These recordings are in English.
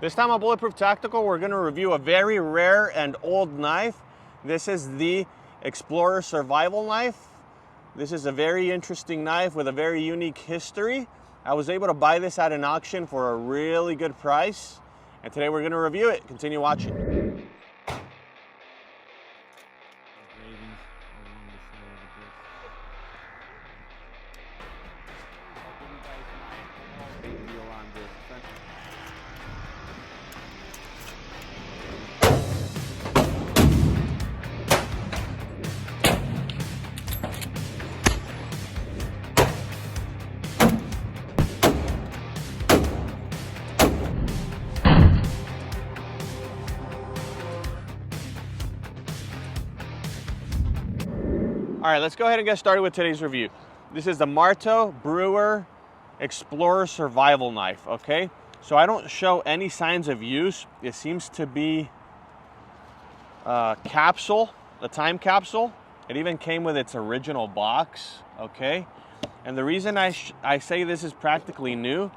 This time on Bulletproof Tactical, we're going to review a very rare and old knife. This is the Explorer Survival Knife. This is a very interesting knife with a very unique history. I was able to buy this at an auction for a really good price. And today we're going to review it. Continue watching. All right, let's go ahead and get started with today's review. This is the Marto Brewer Explorer Survival Knife, okay? So I don't show any signs of use. It seems to be a capsule, a time capsule. It even came with its original box, okay? And the reason I say this is practically new,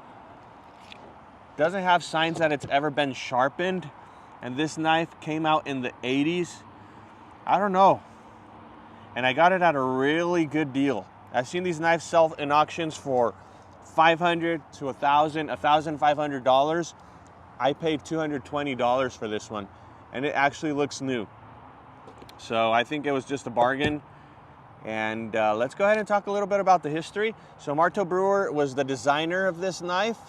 doesn't have signs that it's ever been sharpened. And this knife came out in the 80s. I don't know. And I got it at a really good deal. I've seen these knives sell in auctions for $500 to $1,000, $1,500. I paid $220 for this one, and it actually looks new. So I think it was just a bargain. And let's go ahead and talk a little bit about the history. So Marto Brewer was the designer of this knife.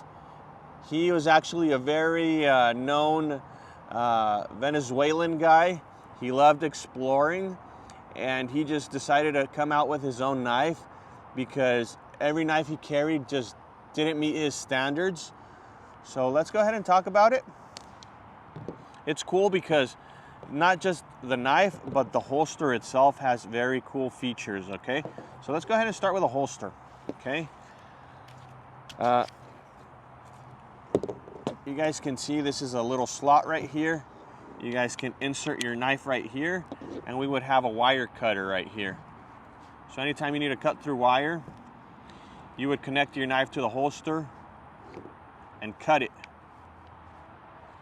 He was actually a very known Venezuelan guy. He loved exploring. And he just decided to come out with his own knife because every knife he carried just didn't meet his standards. So let's go ahead and talk about it. It's cool because not just the knife, but the holster itself has very cool features, okay? So let's go ahead and start with a holster, okay? You guys can see this is a little slot right here. You guys can insert your knife right here, and we would have a wire cutter right here. So anytime you need to cut through wire, you would connect your knife to the holster and cut it.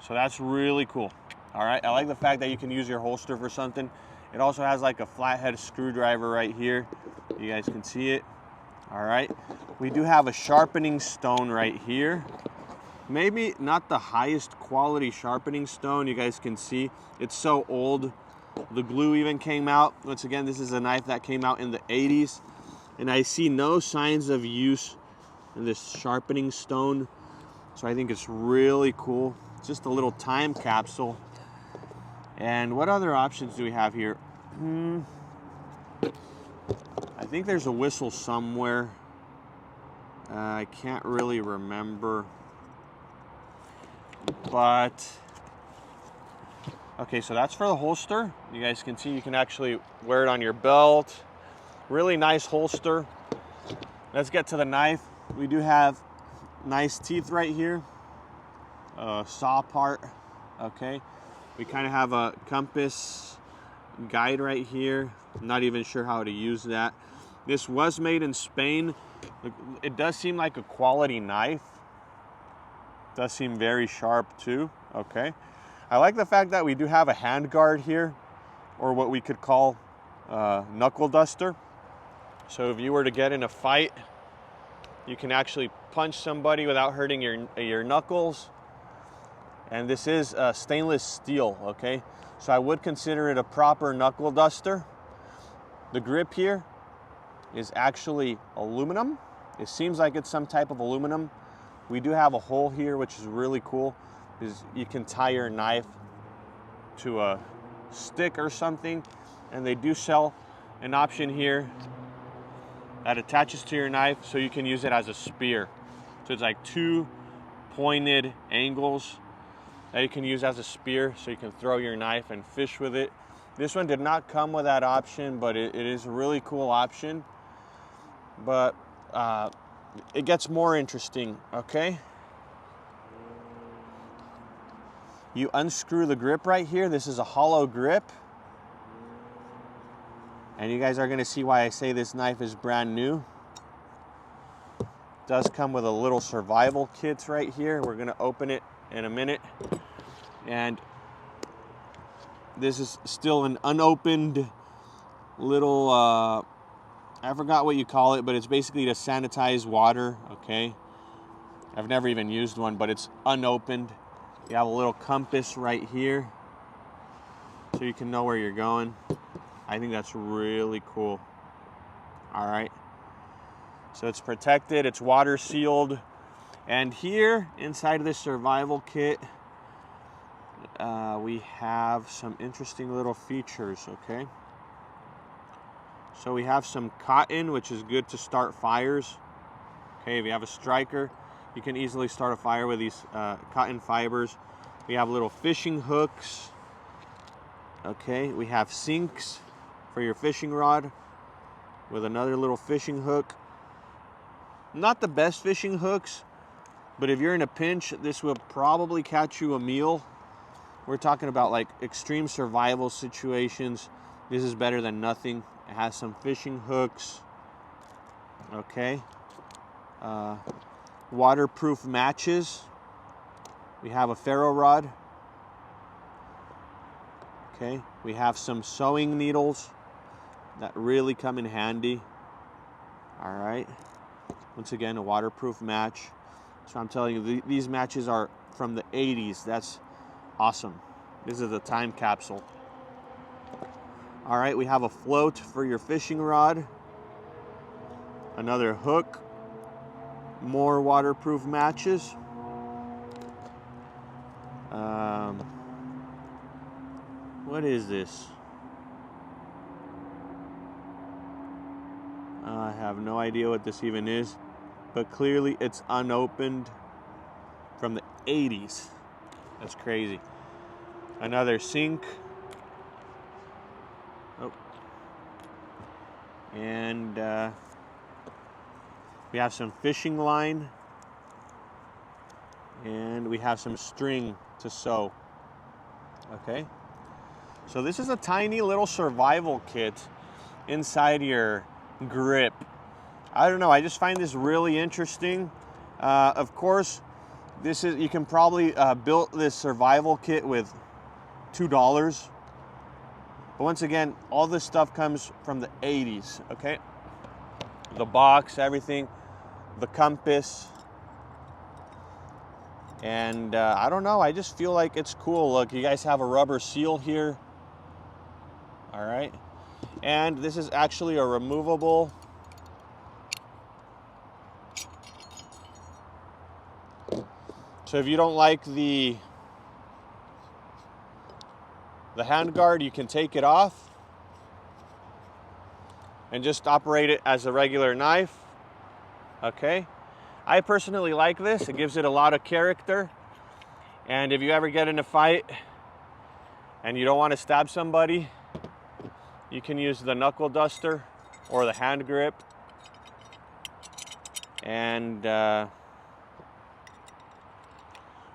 So that's really cool. All right, I like the fact that you can use your holster for something. It also has like a flathead screwdriver right here. You guys can see it. All right, we do have a sharpening stone right here. Maybe not the highest quality sharpening stone. You guys can see it's so old. The glue even came out. Once again, this is a knife that came out in the 80s. And I see no signs of use in this sharpening stone. So I think it's really cool. It's just a little time capsule. And what other options do we have here? I think there's a whistle somewhere. I can't really remember. But okay, so that's for the holster. You guys can see you can actually wear it on your belt. Really nice holster. Let's get to the knife. We do have nice teeth right here, saw part, okay? We kind of have a compass guide right here. I'm not even sure how to use that. This was made in Spain. It does seem like a quality knife. Does seem very sharp too, okay? I like the fact that we do have a hand guard here, or what we could call knuckle duster. So if you were to get in a fight, you can actually punch somebody without hurting your knuckles. And this is stainless steel, okay? So I would consider it a proper knuckle duster. The grip here is actually aluminum. It seems like it's some type of aluminum. We do have a hole here, which is really cool, because you can tie your knife to a stick or something, and they do sell an option here that attaches to your knife so you can use it as a spear. So it's like two pointed angles that you can use as a spear, so you can throw your knife and fish with it. This one did not come with that option, but it is a really cool option. But it gets more interesting, okay? You unscrew the grip right here. This is a hollow grip. And you guys are gonna see why I say this knife is brand new. It does come with a little survival kit right here. We're gonna open it in a minute. And this is still an unopened little, I forgot what you call it, but it's basically to sanitize water, okay? I've never even used one, but it's unopened. You have a little compass right here, so you can know where you're going. I think that's really cool. All right. So it's protected, it's water sealed. And here inside of this survival kit, we have some interesting little features, okay? So we have some cotton, which is good to start fires. Okay, if you have a striker, you can easily start a fire with these cotton fibers. We have little fishing hooks. Okay, we have sinks for your fishing rod with another little fishing hook. Not the best fishing hooks, but if you're in a pinch, this will probably catch you a meal. We're talking about like extreme survival situations. This is better than nothing. It has some fishing hooks. Okay. Waterproof matches. We have a ferro rod. Okay. We have some sewing needles that really come in handy. All right. Once again, a waterproof match. So I'm telling you, these matches are from the 80s. That's awesome. This is a time capsule. All right, we have a float for your fishing rod. Another hook. More waterproof matches. What is this? I have no idea what this even is, but clearly it's unopened from the 80s. That's crazy. Another sink. Oh. And we have some fishing line. And we have some string to sew. Okay. So this is a tiny little survival kit inside your grip. I don't know, I just find this really interesting. Of course, this is, you can probably build this survival kit with $2. But once again, all this stuff comes from the 80s, okay? The box, everything, the compass. And I don't know, I just feel like it's cool. Look, you guys have a rubber seal here. All right. And this is actually a removable so if you don't like the handguard, you can take it off and just operate it as a regular knife. Okay. I personally like this. It gives it a lot of character. And if you ever get in a fight and you don't want to stab somebody, you can use the knuckle duster or the hand grip. And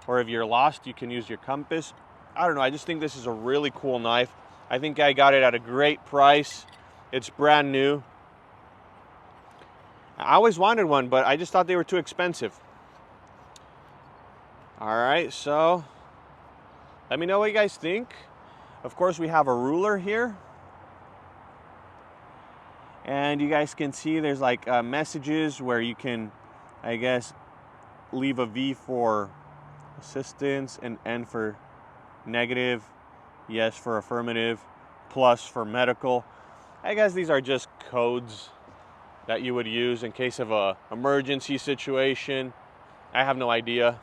or if you're lost, you can use your compass. I don't know, I just think this is a really cool knife. I think I got it at a great price. It's brand new. I always wanted one, but I just thought they were too expensive. All right, so let me know what you guys think. Of course, we have a ruler here. And you guys can see there's like messages where you can, I guess, leave a V for assistance and N for negative, yes for affirmative, plus for medical. I guess these are just codes that you would use in case of a emergency situation. I have no idea.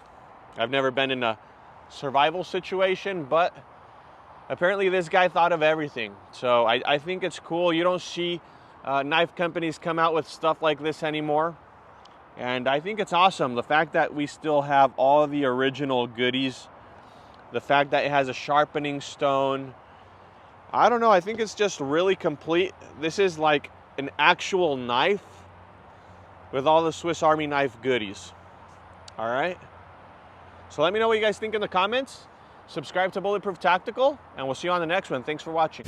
I've never been in a survival situation, but apparently this guy thought of everything. So I think it's cool. You don't see knife companies come out with stuff like this anymore. And I think it's awesome. The fact that we still have all of the original goodies. The fact that it has a sharpening stone. I don't know. I think it's just really complete. This is like an actual knife with all the Swiss Army knife goodies. All right. So let me know what you guys think in the comments. Subscribe to Bulletproof Tactical, and we'll see you on the next one. Thanks for watching.